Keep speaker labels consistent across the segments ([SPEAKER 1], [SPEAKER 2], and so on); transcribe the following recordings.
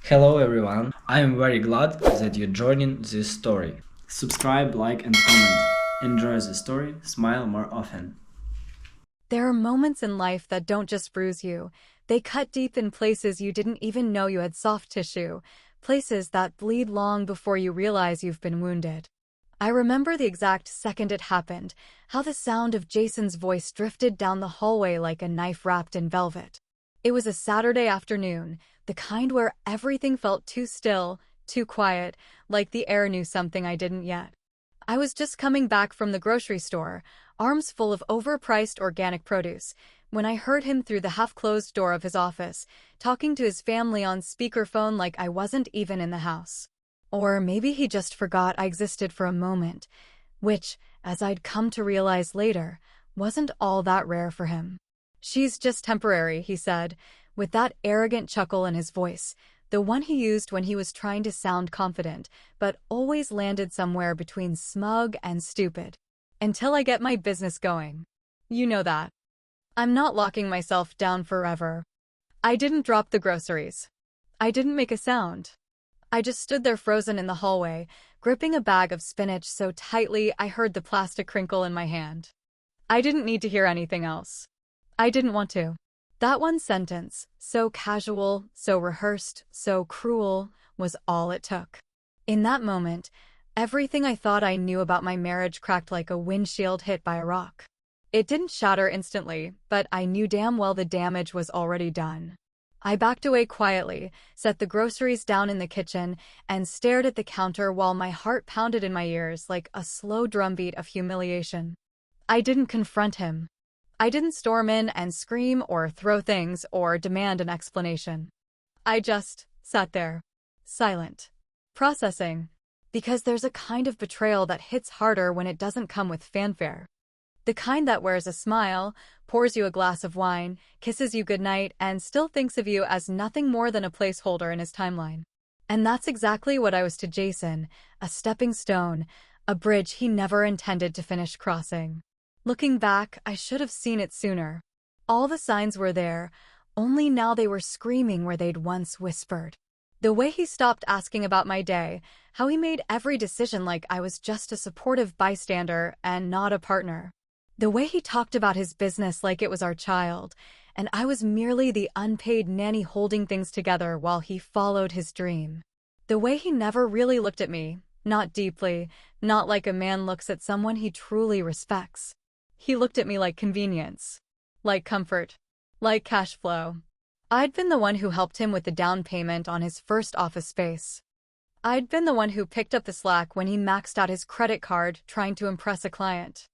[SPEAKER 1] Hello everyone, I am very glad that you're joining this story.
[SPEAKER 2] Subscribe, like, and comment. Enjoy the story, smile more often.
[SPEAKER 3] There are moments in life that don't just bruise you. They cut deep in places you didn't even know you had soft tissue, places that bleed long before you realize you've been wounded. I remember the exact second it happened, how the sound of Jason's voice drifted down the hallway like a knife wrapped in velvet. It was a Saturday afternoon, the kind where everything felt too still, too quiet, like the air knew something I didn't yet. I was just coming back from the grocery store, arms full of overpriced organic produce, when I heard him through the half-closed door of his office, talking to his family on speakerphone like I wasn't even in the house. Or maybe he just forgot I existed for a moment, which, as I'd come to realize later, wasn't all that rare for him. "She's just temporary," he said, with that arrogant chuckle in his voice, the one he used when he was trying to sound confident, but always landed somewhere between smug and stupid. "Until I get my business going. You know that. I'm not locking myself down forever." I didn't drop the groceries. I didn't make a sound. I just stood there frozen in the hallway, gripping a bag of spinach so tightly I heard the plastic crinkle in my hand. I didn't need to hear anything else. I didn't want to. That one sentence, so casual, so rehearsed, so cruel, was all it took. In that moment, everything I thought I knew about my marriage cracked like a windshield hit by a rock. It didn't shatter instantly, but I knew damn well the damage was already done. I backed away quietly, set the groceries down in the kitchen, and stared at the counter while my heart pounded in my ears like a slow drumbeat of humiliation. I didn't confront him. I didn't storm in and scream or throw things or demand an explanation. I just sat there, silent, processing, because there's a kind of betrayal that hits harder when it doesn't come with fanfare. The kind that wears a smile, pours you a glass of wine, kisses you goodnight, and still thinks of you as nothing more than a placeholder in his timeline. And that's exactly what I was to Jason, a stepping stone, a bridge he never intended to finish crossing. Looking back, I should have seen it sooner. All the signs were there, only now they were screaming where they'd once whispered. The way he stopped asking about my day, how he made every decision like I was just a supportive bystander and not a partner. The way he talked about his business like it was our child, and I was merely the unpaid nanny holding things together while he followed his dream. The way he never really looked at me, not deeply, not like a man looks at someone he truly respects. He looked at me like convenience, like comfort, like cash flow. I'd been the one who helped him with the down payment on his first office space. I'd been the one who picked up the slack when he maxed out his credit card trying to impress a client.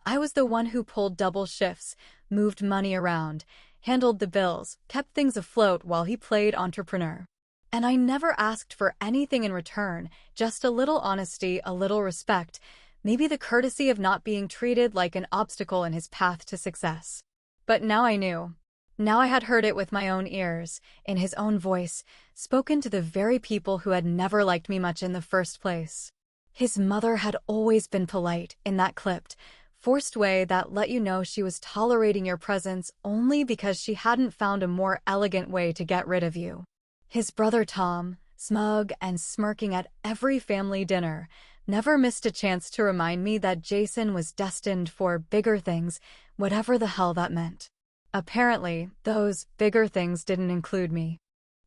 [SPEAKER 3] I was the one who pulled double shifts, moved money around, handled the bills, kept things afloat while he played entrepreneur. And I never asked for anything in return, just a little honesty, a little respect, maybe the courtesy of not being treated like an obstacle in his path to success. But now I knew. Now I had heard it with my own ears, in his own voice, spoken to the very people who had never liked me much in the first place. His mother had always been polite, in that clipped, forced way that let you know she was tolerating your presence only because she hadn't found a more elegant way to get rid of you. His brother Tom, smug and smirking at every family dinner, never missed a chance to remind me that Jason was destined for bigger things, whatever the hell that meant. Apparently, those bigger things didn't include me.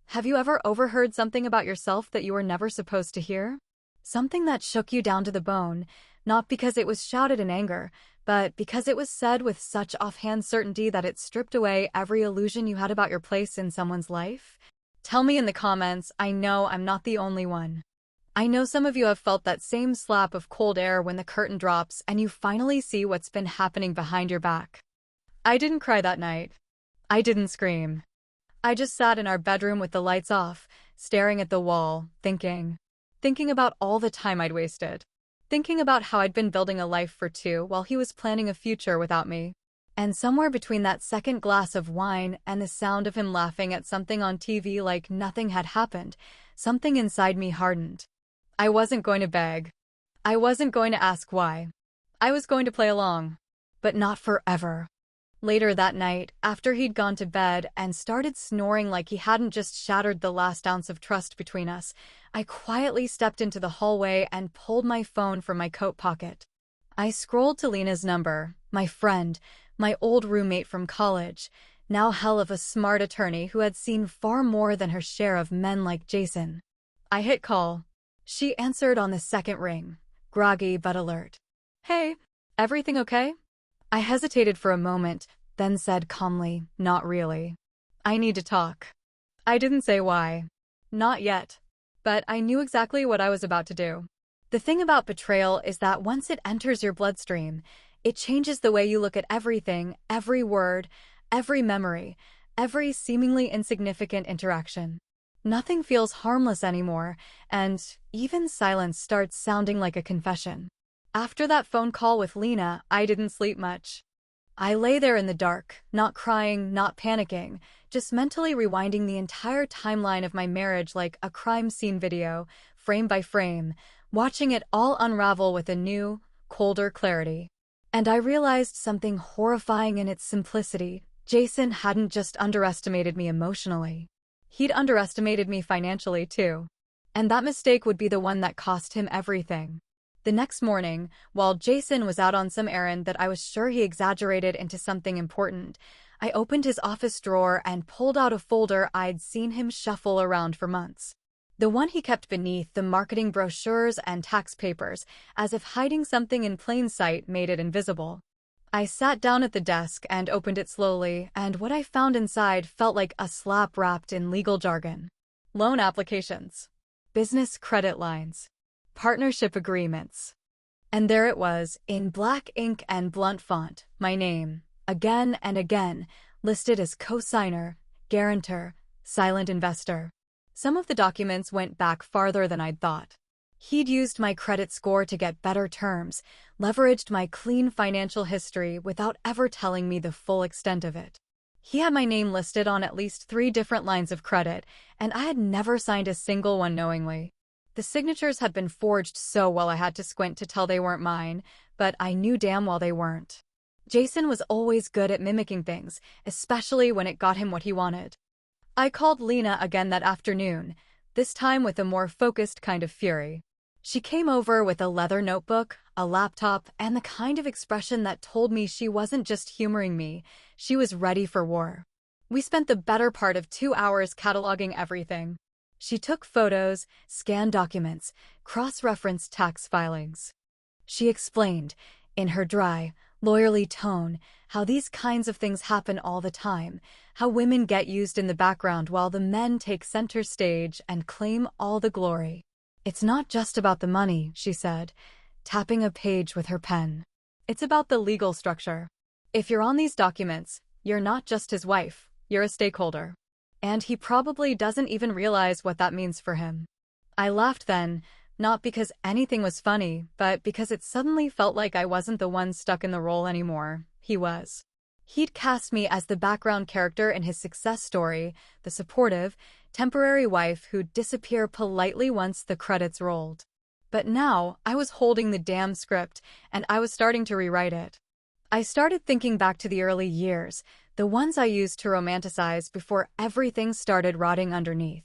[SPEAKER 3] Have you ever overheard something about yourself that you were never supposed to hear? Something that shook you down to the bone, not because it was shouted in anger, but because it was said with such offhand certainty that it stripped away every illusion you had about your place in someone's life? Tell me in the comments. I know I'm not the only one. I know some of you have felt that same slap of cold air when the curtain drops and you finally see what's been happening behind your back. I didn't cry that night. I didn't scream. I just sat in our bedroom with the lights off, staring at the wall, thinking about all the time I'd wasted. Thinking about how I'd been building a life for two while he was planning a future without me. And somewhere between that second glass of wine and the sound of him laughing at something on TV like nothing had happened, something inside me hardened. I wasn't going to beg. I wasn't going to ask why. I was going to play along. But not forever. Later that night, after he'd gone to bed and started snoring like he hadn't just shattered the last ounce of trust between us, I quietly stepped into the hallway and pulled my phone from my coat pocket. I scrolled to Lena's number, my friend, my old roommate from college, now hell of a smart attorney who had seen far more than her share of men like Jason. I hit call. She answered on the second ring, groggy but alert. Hey, everything okay? I hesitated for a moment, then said calmly, not really. I need to talk. I didn't say why. Not yet. But I knew exactly what I was about to do. The thing about betrayal is that once it enters your bloodstream, it changes the way you look at everything, every word, every memory, every seemingly insignificant interaction. Nothing feels harmless anymore, and even silence starts sounding like a confession. After that phone call with Lena, I didn't sleep much. I lay there in the dark, not crying, not panicking, just mentally rewinding the entire timeline of my marriage like a crime scene video, frame by frame, watching it all unravel with a new, colder clarity. And I realized something horrifying in its simplicity. Jason hadn't just underestimated me emotionally. He'd underestimated me financially, too. And that mistake would be the one that cost him everything. The next morning, while Jason was out on some errand that I was sure he exaggerated into something important, I opened his office drawer and pulled out a folder I'd seen him shuffle around for months. The one he kept beneath the marketing brochures and tax papers, as if hiding something in plain sight made it invisible. I sat down at the desk and opened it slowly, and what I found inside felt like a slap wrapped in legal jargon. Loan applications. Business credit lines. Partnership agreements. And there it was, in black ink and blunt font, my name, again and again, listed as co-signer, guarantor, silent investor. Some of the documents went back farther than I'd thought. He'd used my credit score to get better terms, leveraged my clean financial history without ever telling me the full extent of it. He had my name listed on at least 3 different lines of credit, and I had never signed a single one knowingly. The signatures had been forged so well I had to squint to tell they weren't mine, but I knew damn well they weren't. Jason was always good at mimicking things, especially when it got him what he wanted. I called Lena again that afternoon, this time with a more focused kind of fury. She came over with a leather notebook, a laptop, and the kind of expression that told me she wasn't just humoring me, she was ready for war. We spent the better part of 2 hours cataloging everything. She took photos, scanned documents, cross-referenced tax filings. She explained, in her dry, lawyerly tone, how these kinds of things happen all the time, how women get used in the background while the men take center stage and claim all the glory. It's not just about the money, she said, tapping a page with her pen. It's about the legal structure. If you're on these documents, you're not just his wife, you're a stakeholder. And he probably doesn't even realize what that means for him. I laughed then, not because anything was funny, but because it suddenly felt like I wasn't the one stuck in the role anymore. He was. He'd cast me as the background character in his success story, the supportive, temporary wife who'd disappear politely once the credits rolled. But now, I was holding the damn script, and I was starting to rewrite it. I started thinking back to the early years, the ones I used to romanticize before everything started rotting underneath.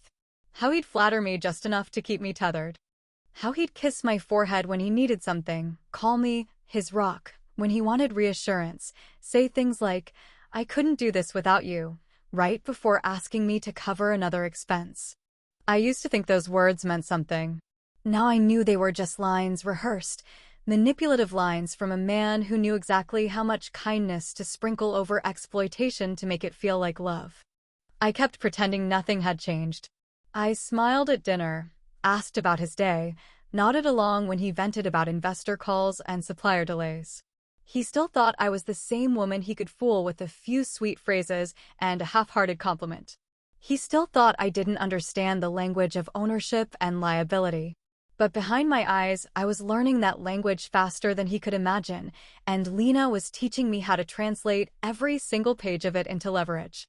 [SPEAKER 3] How he'd flatter me just enough to keep me tethered. How he'd kiss my forehead when he needed something, call me his rock when he wanted reassurance, say things like, I couldn't do this without you, right before asking me to cover another expense. I used to think those words meant something. Now I knew they were just lines rehearsed, manipulative lines from a man who knew exactly how much kindness to sprinkle over exploitation to make it feel like love. I kept pretending nothing had changed. I smiled at dinner, asked about his day, nodded along when he vented about investor calls and supplier delays. He still thought I was the same woman he could fool with a few sweet phrases and a half-hearted compliment. He still thought I didn't understand the language of ownership and liability. But behind my eyes, I was learning that language faster than he could imagine, and Lena was teaching me how to translate every single page of it into leverage.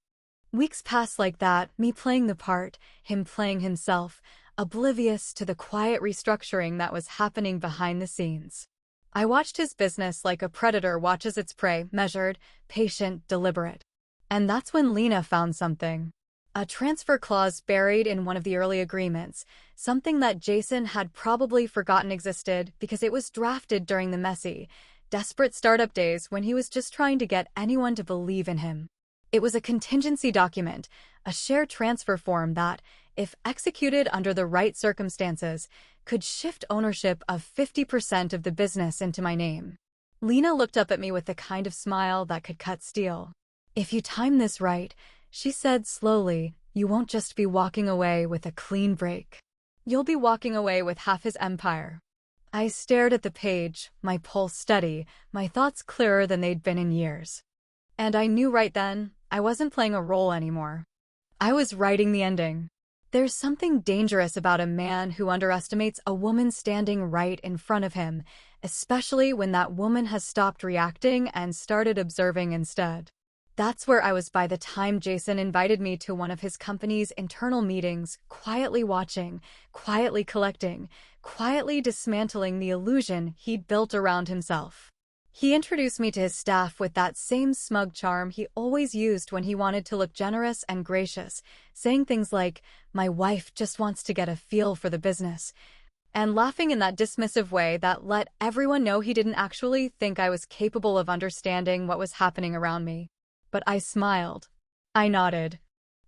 [SPEAKER 3] Weeks passed like that, me playing the part, him playing himself, oblivious to the quiet restructuring that was happening behind the scenes. I watched his business like a predator watches its prey, measured, patient, deliberate. And that's when Lena found something. A transfer clause buried in one of the early agreements, something that Jason had probably forgotten existed because it was drafted during the messy, desperate startup days when he was just trying to get anyone to believe in him. It was a contingency document, a share transfer form that, if executed under the right circumstances, could shift ownership of 50% of the business into my name. Lena looked up at me with the kind of smile that could cut steel. "If you time this right," she said slowly, "you won't just be walking away with a clean break. You'll be walking away with half his empire." I stared at the page, my pulse steady, my thoughts clearer than they'd been in years. And I knew right then, I wasn't playing a role anymore. I was writing the ending. There's something dangerous about a man who underestimates a woman standing right in front of him, especially when that woman has stopped reacting and started observing instead. That's where I was by the time Jason invited me to one of his company's internal meetings, quietly watching, quietly collecting, quietly dismantling the illusion he'd built around himself. He introduced me to his staff with that same smug charm he always used when he wanted to look generous and gracious, saying things like, "My wife just wants to get a feel for the business," and laughing in that dismissive way that let everyone know he didn't actually think I was capable of understanding what was happening around me. But I smiled. I nodded.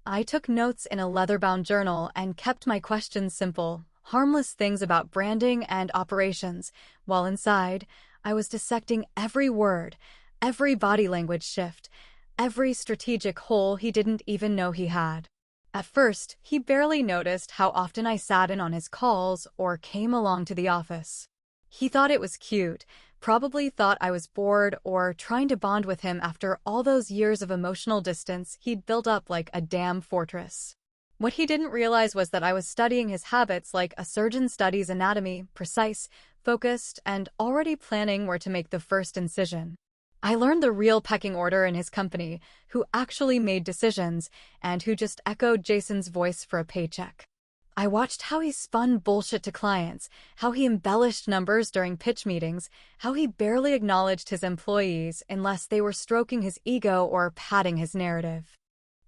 [SPEAKER 3] I took notes in a leather-bound journal and kept my questions simple, harmless things about branding and operations, while inside, I was dissecting every word, every body language shift, every strategic hole he didn't even know he had. At first, he barely noticed how often I sat in on his calls or came along to the office. He thought it was cute, probably thought I was bored or trying to bond with him after all those years of emotional distance he'd built up like a damn fortress. What he didn't realize was that I was studying his habits like a surgeon studies anatomy, precise, focused, and already planning where to make the first incision. I learned the real pecking order in his company, who actually made decisions, and who just echoed Jason's voice for a paycheck. I watched how he spun bullshit to clients, how he embellished numbers during pitch meetings, how he barely acknowledged his employees unless they were stroking his ego or padding his narrative.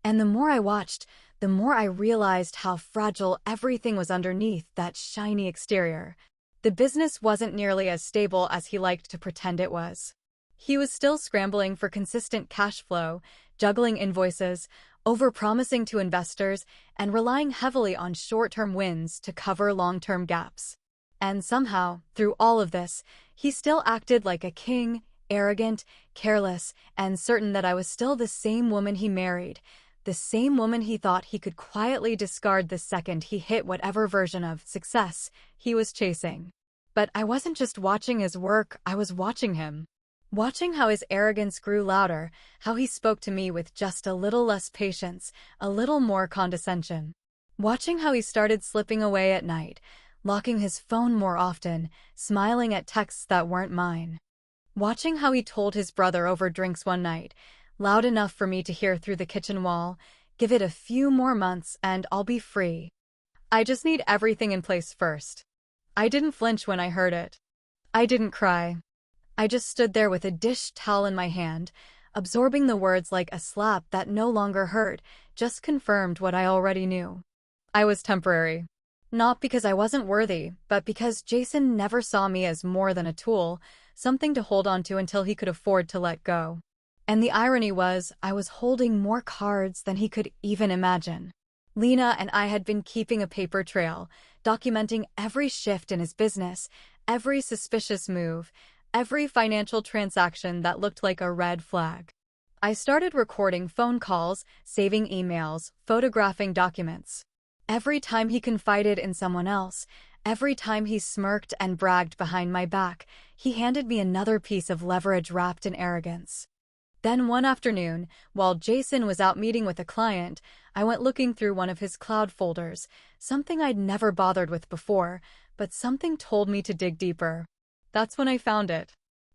[SPEAKER 3] And the more I watched, the more I realized how fragile everything was underneath that shiny exterior. The business wasn't nearly as stable as he liked to pretend it was. He was still scrambling for consistent cash flow, juggling invoices, overpromising to investors, and relying heavily on short-term wins to cover long-term gaps. And somehow, through all of this, he still acted like a king, arrogant, careless, and certain that I was still the same woman he married, the same woman he thought he could quietly discard the second he hit whatever version of success he was chasing. But I wasn't just watching his work, I was watching him. Watching how his arrogance grew louder, how he spoke to me with just a little less patience, a little more condescension. Watching how he started slipping away at night, locking his phone more often, smiling at texts that weren't mine. Watching how he told his brother over drinks one night, loud enough for me to hear through the kitchen wall, "Give it a few more months and I'll be free. I just need everything in place first." I didn't flinch when I heard it. I didn't cry. I just stood there with a dish towel in my hand, absorbing the words like a slap that no longer hurt, just confirmed what I already knew. I was temporary. Not because I wasn't worthy, but because Jason never saw me as more than a tool, something to hold on to until he could afford to let go. And the irony was, I was holding more cards than he could even imagine. Lena and I had been keeping a paper trail, documenting every shift in his business, every suspicious move, every financial transaction that looked like a red flag. I started recording phone calls, saving emails, photographing documents. Every time he confided in someone else, every time he smirked and bragged behind my back, he handed me another piece of leverage wrapped in arrogance. Then one afternoon, while Jason was out meeting with a client, I went looking through one of his cloud folders, something I'd never bothered with before, but something told me to dig deeper. That's when I found it.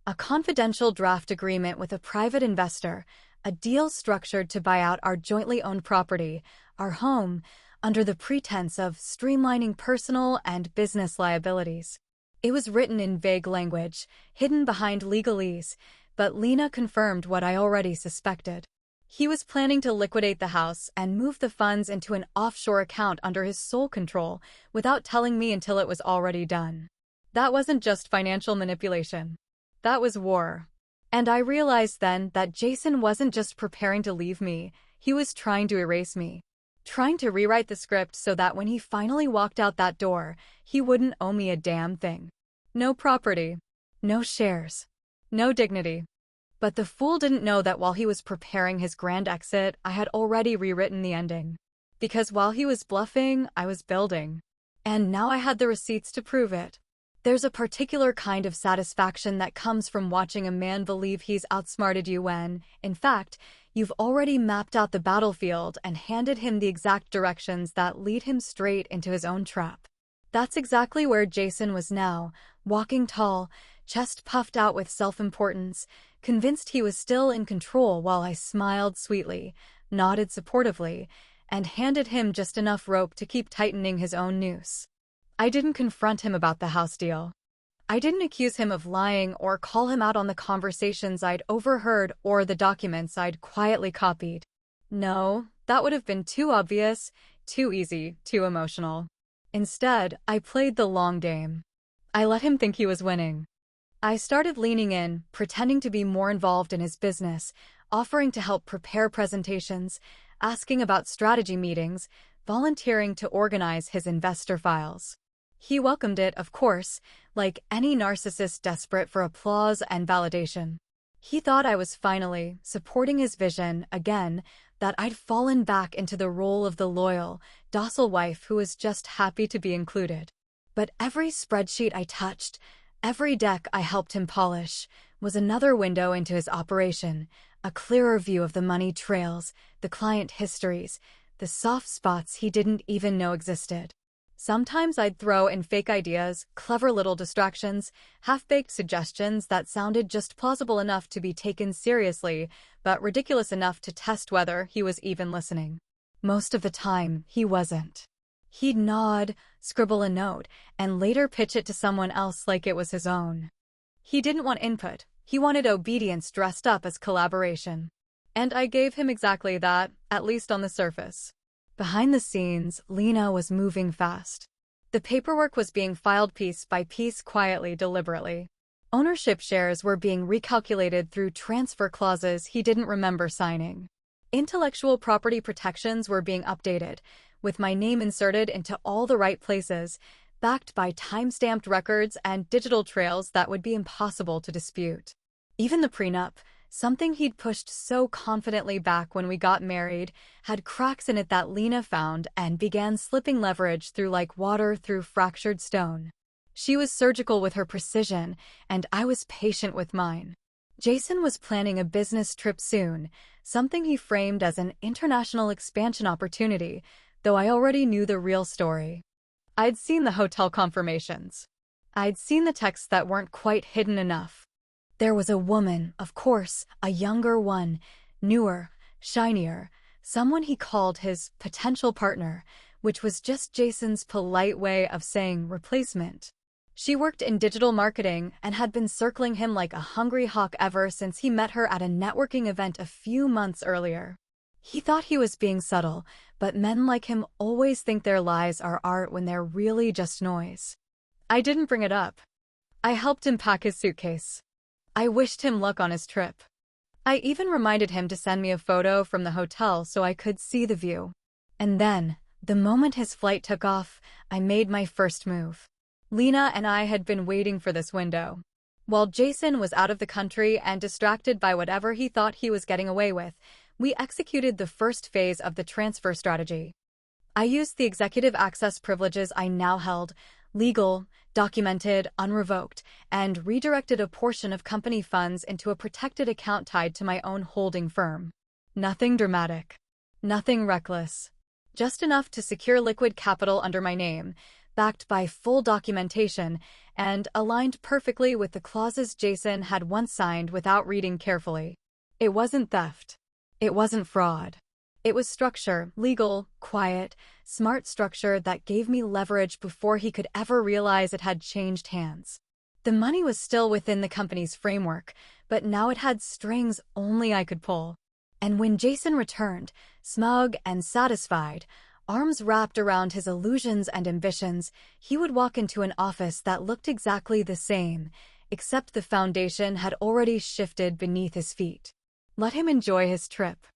[SPEAKER 3] A confidential draft agreement with a private investor, a deal structured to buy out our jointly owned property, our home, under the pretense of streamlining personal and business liabilities. It was written in vague language, hidden behind legalese, but Lena confirmed what I already suspected. He was planning to liquidate the house and move the funds into an offshore account under his sole control without telling me until it was already done. That wasn't just financial manipulation. That was war. And I realized then that Jason wasn't just preparing to leave me, he was trying to erase me. Trying to rewrite the script so that when he finally walked out that door, he wouldn't owe me a damn thing. No property. No shares. No dignity. But the fool didn't know that while he was preparing his grand exit, I had already rewritten the ending. Because while he was bluffing, I was building. And now I had the receipts to prove it. There's a particular kind of satisfaction that comes from watching a man believe he's outsmarted you when, in fact, you've already mapped out the battlefield and handed him the exact directions that lead him straight into his own trap. That's exactly where Jason was now, walking tall, chest puffed out with self-importance, convinced he was still in control while I smiled sweetly, nodded supportively, and handed him just enough rope to keep tightening his own noose. I didn't confront him about the house deal. I didn't accuse him of lying or call him out on the conversations I'd overheard or the documents I'd quietly copied. No, that would have been too obvious, too easy, too emotional. Instead, I played the long game. I let him think he was winning. I started leaning in, pretending to be more involved in his business, offering to help prepare presentations, asking about strategy meetings, volunteering to organize his investor files. He welcomed it, of course, like any narcissist desperate for applause and validation. He thought I was finally supporting his vision again, that I'd fallen back into the role of the loyal, docile wife who was just happy to be included. But every spreadsheet I touched, every deck I helped him polish, was another window into his operation, a clearer view of the money trails, the client histories, the soft spots he didn't even know existed. Sometimes I'd throw in fake ideas, clever little distractions, half-baked suggestions that sounded just plausible enough to be taken seriously, but ridiculous enough to test whether he was even listening. Most of the time, he wasn't. He'd nod, scribble a note, and later pitch it to someone else like it was his own. He didn't want input. He wanted obedience dressed up as collaboration. And I gave him exactly that, at least on the surface. Behind the scenes, Lena was moving fast. The paperwork was being filed piece by piece quietly, deliberately. Ownership shares were being recalculated through transfer clauses he didn't remember signing. Intellectual property protections were being updated, with my name inserted into all the right places, backed by time-stamped records and digital trails that would be impossible to dispute. Even the prenup, something he'd pushed so confidently back when we got married, had cracks in it that Lena found and began slipping leverage through like water through fractured stone. She was surgical with her precision, and I was patient with mine. Jason was planning a business trip soon, something he framed as an international expansion opportunity, though I already knew the real story. I'd seen the hotel confirmations. I'd seen the texts that weren't quite hidden enough. There was a woman, of course, a younger one, newer, shinier, someone he called his potential partner, which was just Jason's polite way of saying replacement. She worked in digital marketing and had been circling him like a hungry hawk ever since he met her at a networking event a few months earlier. He thought he was being subtle, but men like him always think their lies are art when they're really just noise. I didn't bring it up. I helped him pack his suitcase. I wished him luck on his trip. I even reminded him to send me a photo from the hotel so I could see the view. And then, the moment his flight took off, I made my first move. Lena and I had been waiting for this window. While Jason was out of the country and distracted by whatever he thought he was getting away with, we executed the first phase of the transfer strategy. I used the executive access privileges I now held, legal, documented, unrevoked, and redirected a portion of company funds into a protected account tied to my own holding firm. Nothing dramatic. Nothing reckless. Just enough to secure liquid capital under my name, backed by full documentation, and aligned perfectly with the clauses Jason had once signed without reading carefully. It wasn't theft. It wasn't fraud. It was structure, legal, quiet, smart structure that gave me leverage before he could ever realize it had changed hands. The money was still within the company's framework, but now it had strings only I could pull. And when Jason returned, smug and satisfied, arms wrapped around his illusions and ambitions, he would walk into an office that looked exactly the same, except the foundation had already shifted beneath his feet. Let him enjoy his trip.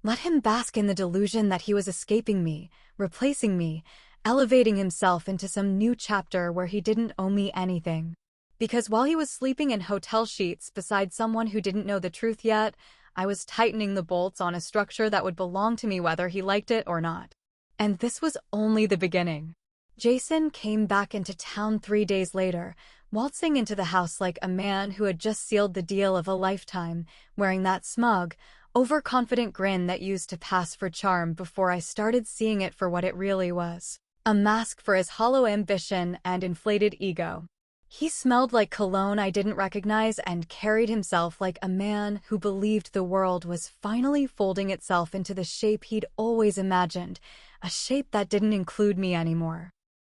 [SPEAKER 3] Let him bask in the delusion that he was escaping me, replacing me, elevating himself into some new chapter where he didn't owe me anything. Because while he was sleeping in hotel sheets beside someone who didn't know the truth yet, I was tightening the bolts on a structure that would belong to me whether he liked it or not. And this was only the beginning. Jason came back into town 3 days later, waltzing into the house like a man who had just sealed the deal of a lifetime, wearing that smug, overconfident grin that used to pass for charm before I started seeing it for what it really was. A mask for his hollow ambition and inflated ego. He smelled like cologne I didn't recognize and carried himself like a man who believed the world was finally folding itself into the shape he'd always imagined, a shape that didn't include me anymore.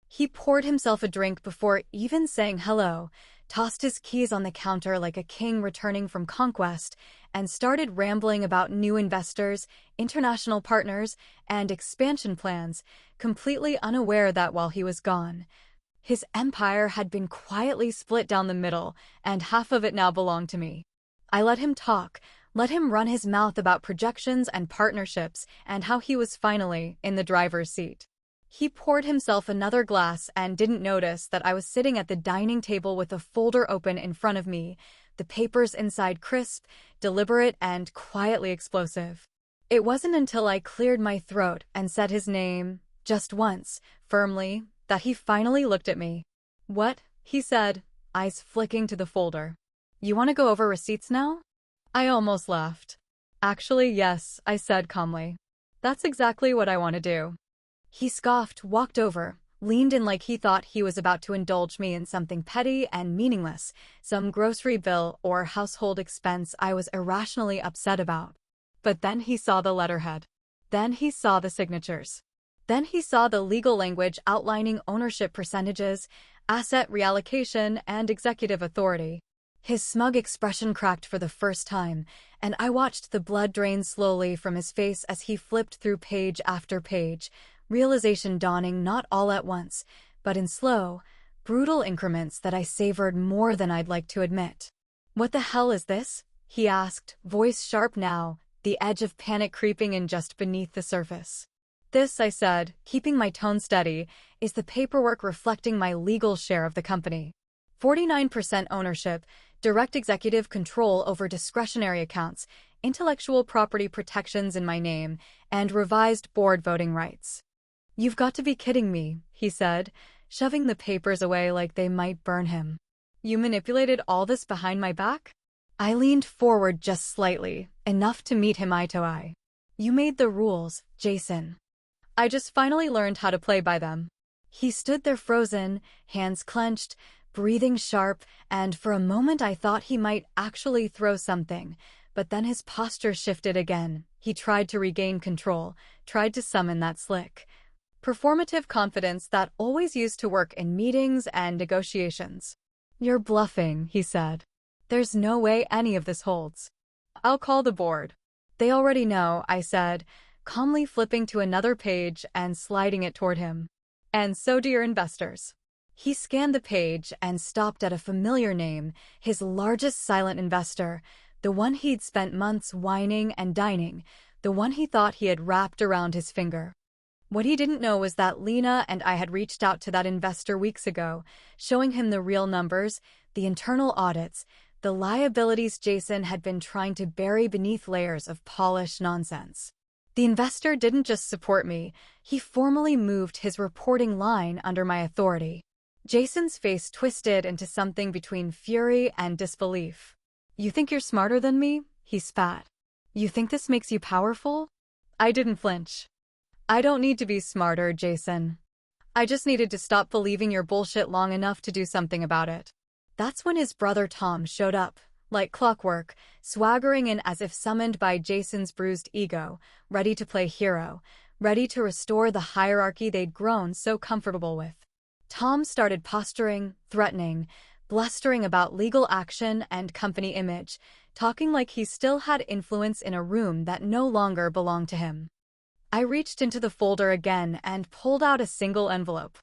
[SPEAKER 3] He poured himself a drink before even saying hello, tossed his keys on the counter like a king returning from conquest, and started rambling about new investors, international partners, and expansion plans, completely unaware that while he was gone, his empire had been quietly split down the middle, and half of it now belonged to me. I let him talk, let him run his mouth about projections and partnerships and how he was finally in the driver's seat. He poured himself another glass and didn't notice that I was sitting at the dining table with a folder open in front of me, the papers inside crisp, deliberate, and quietly explosive. It wasn't until I cleared my throat and said his name, just once, firmly, that he finally looked at me. "What?" he said, eyes flicking to the folder. "You want to go over receipts now?" I almost laughed. "Actually, yes," I said calmly. "That's exactly what I want to do." He scoffed, walked over, leaned in like he thought he was about to indulge me in something petty and meaningless, some grocery bill or household expense I was irrationally upset about. But then he saw the letterhead. Then he saw the signatures. Then he saw the legal language outlining ownership percentages, asset reallocation, and executive authority. His smug expression cracked for the first time, and I watched the blood drain slowly from his face as he flipped through page after page, realization dawning not all at once, but in slow, brutal increments that I savored more than I'd like to admit. "What the hell is this?" he asked, voice sharp now, the edge of panic creeping in just beneath the surface. "This," I said, keeping my tone steady, "is the paperwork reflecting my legal share of the company. 49% ownership, direct executive control over discretionary accounts, intellectual property protections in my name, and revised board voting rights." "You've got to be kidding me," he said, shoving the papers away like they might burn him. "You manipulated all this behind my back?" I leaned forward just slightly, enough to meet him eye to eye. "You made the rules, Jason. I just finally learned how to play by them." He stood there frozen, hands clenched, breathing sharp, and for a moment I thought he might actually throw something, but then his posture shifted again. He tried to regain control, tried to summon that slick, performative confidence that always used to work in meetings and negotiations. "You're bluffing," he said. "There's no way any of this holds. I'll call the board." "They already know," I said, calmly flipping to another page and sliding it toward him. "And so do your investors." He scanned the page and stopped at a familiar name, his largest silent investor, the one he'd spent months whining and dining, the one he thought he had wrapped around his finger. What he didn't know was that Lena and I had reached out to that investor weeks ago, showing him the real numbers, the internal audits, the liabilities Jason had been trying to bury beneath layers of polished nonsense. The investor didn't just support me, he formally moved his reporting line under my authority. Jason's face twisted into something between fury and disbelief. "You think you're smarter than me?" he spat. "You think this makes you powerful?" I didn't flinch. "I don't need to be smarter, Jason. I just needed to stop believing your bullshit long enough to do something about it." That's when his brother Tom showed up, like clockwork, swaggering in as if summoned by Jason's bruised ego, ready to play hero, ready to restore the hierarchy they'd grown so comfortable with. Tom started posturing, threatening, blustering about legal action and company image, talking like he still had influence in a room that no longer belonged to him. I reached into the folder again and pulled out a single envelope.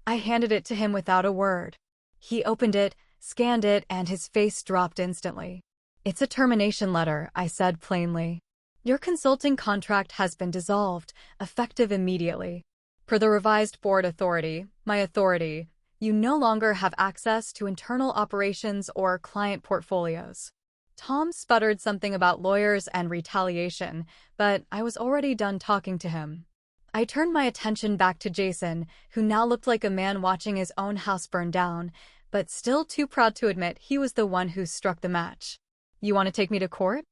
[SPEAKER 3] I handed it to him without a word. He opened it, scanned it, and his face dropped instantly. "It's a termination letter," I said plainly. "Your consulting contract has been dissolved, effective immediately. Per the revised board authority, my authority, you no longer have access to internal operations or client portfolios." Tom sputtered something about lawyers and retaliation, but I was already done talking to him. I turned my attention back to Jason, who now looked like a man watching his own house burn down, but still too proud to admit he was the one who struck the match. "You want to take me to court?"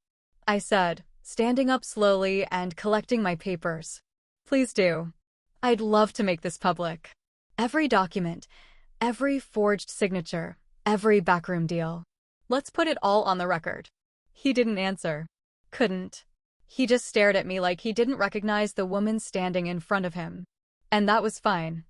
[SPEAKER 3] I said, standing up slowly and collecting my papers. "Please do. I'd love to make this public. Every document, every forged signature, every backroom deal. Let's put it all on the record." He didn't answer. Couldn't. He just stared at me like he didn't recognize the woman standing in front of him. And that was fine.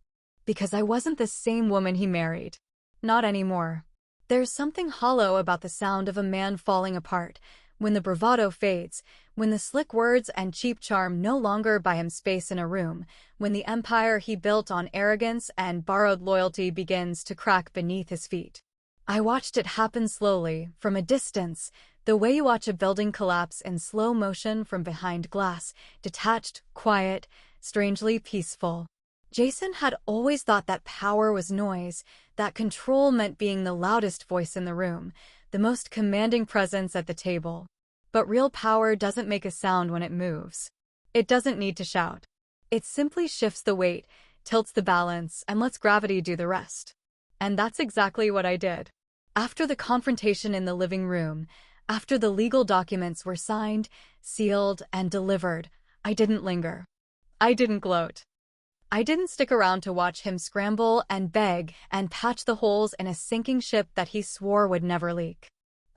[SPEAKER 3] Because I wasn't the same woman he married. Not anymore. There's something hollow about the sound of a man falling apart, when the bravado fades, when the slick words and cheap charm no longer buy him space in a room, when the empire he built on arrogance and borrowed loyalty begins to crack beneath his feet. I watched it happen slowly, from a distance, the way you watch a building collapse in slow motion from behind glass, detached, quiet, strangely peaceful. Jason had always thought that power was noise, that control meant being the loudest voice in the room, the most commanding presence at the table. But real power doesn't make a sound when it moves. It doesn't need to shout. It simply shifts the weight, tilts the balance, and lets gravity do the rest. And that's exactly what I did. After the confrontation in the living room, after the legal documents were signed, sealed, and delivered, I didn't linger. I didn't gloat. I didn't stick around to watch him scramble and beg and patch the holes in a sinking ship that he swore would never leak.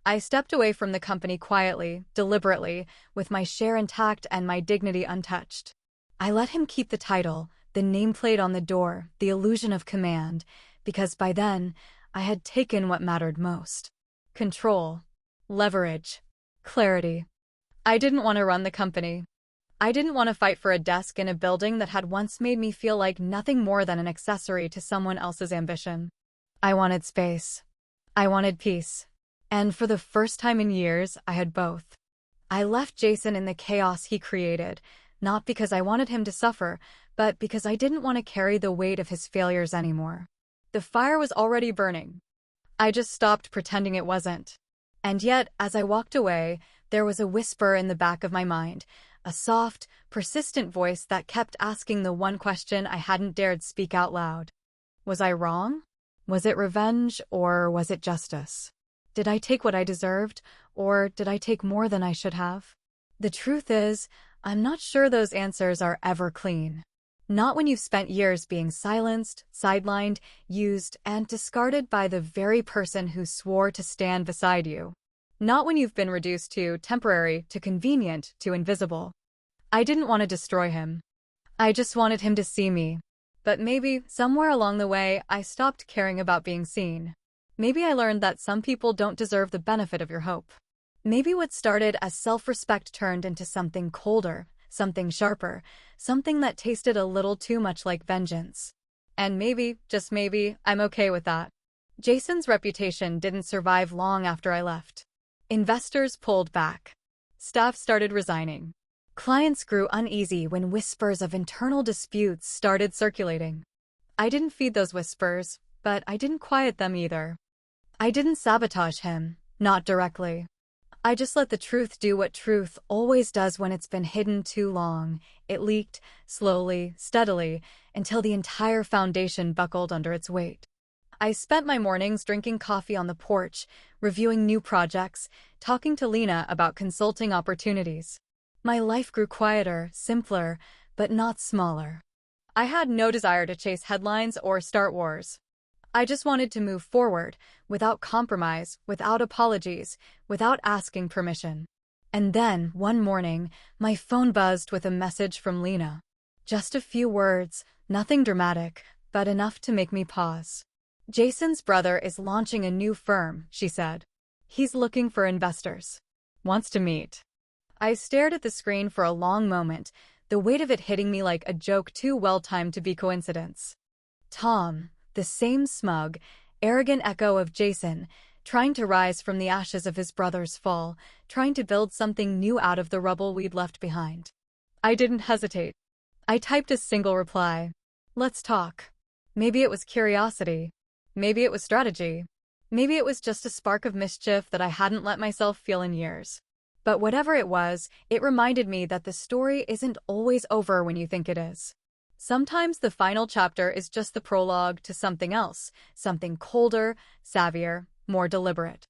[SPEAKER 3] I stepped away from the company quietly, deliberately, with my share intact and my dignity untouched. I let him keep the title, the nameplate on the door, the illusion of command, because by then, I had taken what mattered most. Control. Leverage. Clarity. I didn't want to run the company. I didn't want to fight for a desk in a building that had once made me feel like nothing more than an accessory to someone else's ambition. I wanted space. I wanted peace. And for the first time in years, I had both. I left Jason in the chaos he created, not because I wanted him to suffer, but because I didn't want to carry the weight of his failures anymore. The fire was already burning. I just stopped pretending it wasn't. And yet, as I walked away, there was a whisper in the back of my mind, a soft, persistent voice that kept asking the one question I hadn't dared speak out loud. Was I wrong? Was it revenge, or was it justice? Did I take what I deserved, or did I take more than I should have? The truth is, I'm not sure those answers are ever clean. Not when you've spent years being silenced, sidelined, used, and discarded by the very person who swore to stand beside you. Not when you've been reduced to temporary, to convenient, to invisible. I didn't want to destroy him. I just wanted him to see me. But maybe, somewhere along the way, I stopped caring about being seen. Maybe I learned that some people don't deserve the benefit of your hope. Maybe what started as self-respect turned into something colder, something sharper, something that tasted a little too much like vengeance. And maybe, just maybe, I'm okay with that. Jason's reputation didn't survive long after I left. Investors pulled back. Staff started resigning. Clients grew uneasy when whispers of internal disputes started circulating. I didn't feed those whispers, but I didn't quiet them either. I didn't sabotage him, not directly. I just let the truth do what truth always does when it's been hidden too long. It leaked, slowly, steadily, until the entire foundation buckled under its weight. I spent my mornings drinking coffee on the porch, reviewing new projects, talking to Lena about consulting opportunities. My life grew quieter, simpler, but not smaller. I had no desire to chase headlines or start wars. I just wanted to move forward, without compromise, without apologies, without asking permission. And then, one morning, my phone buzzed with a message from Lena. Just a few words, nothing dramatic, but enough to make me pause. Jason's brother is launching a new firm, she said. He's looking for investors. Wants to meet. I stared at the screen for a long moment, the weight of it hitting me like a joke too well-timed to be coincidence. Tom, the same smug, arrogant echo of Jason, trying to rise from the ashes of his brother's fall, trying to build something new out of the rubble we'd left behind. I didn't hesitate. I typed a single reply. Let's talk. Maybe it was curiosity. Maybe it was strategy. Maybe it was just a spark of mischief that I hadn't let myself feel in years. But whatever it was, it reminded me that the story isn't always over when you think it is. Sometimes the final chapter is just the prologue to something else, something colder, savvier, more deliberate.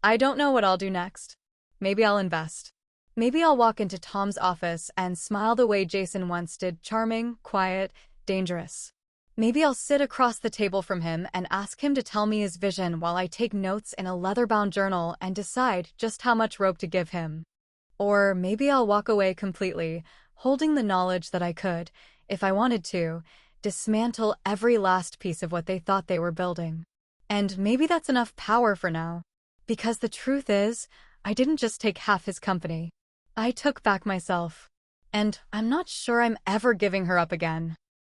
[SPEAKER 3] I don't know what I'll do next. Maybe I'll invest. Maybe I'll walk into Tom's office and smile the way Jason once did, charming, quiet, dangerous. Maybe I'll sit across the table from him and ask him to tell me his vision while I take notes in a leather-bound journal and decide just how much rope to give him. Or maybe I'll walk away completely, holding the knowledge that I could, if I wanted to, dismantle every last piece of what they thought they were building. And maybe that's enough power for now. Because the truth is, I didn't just take half his company. I took back myself. And I'm not sure I'm ever giving her up again.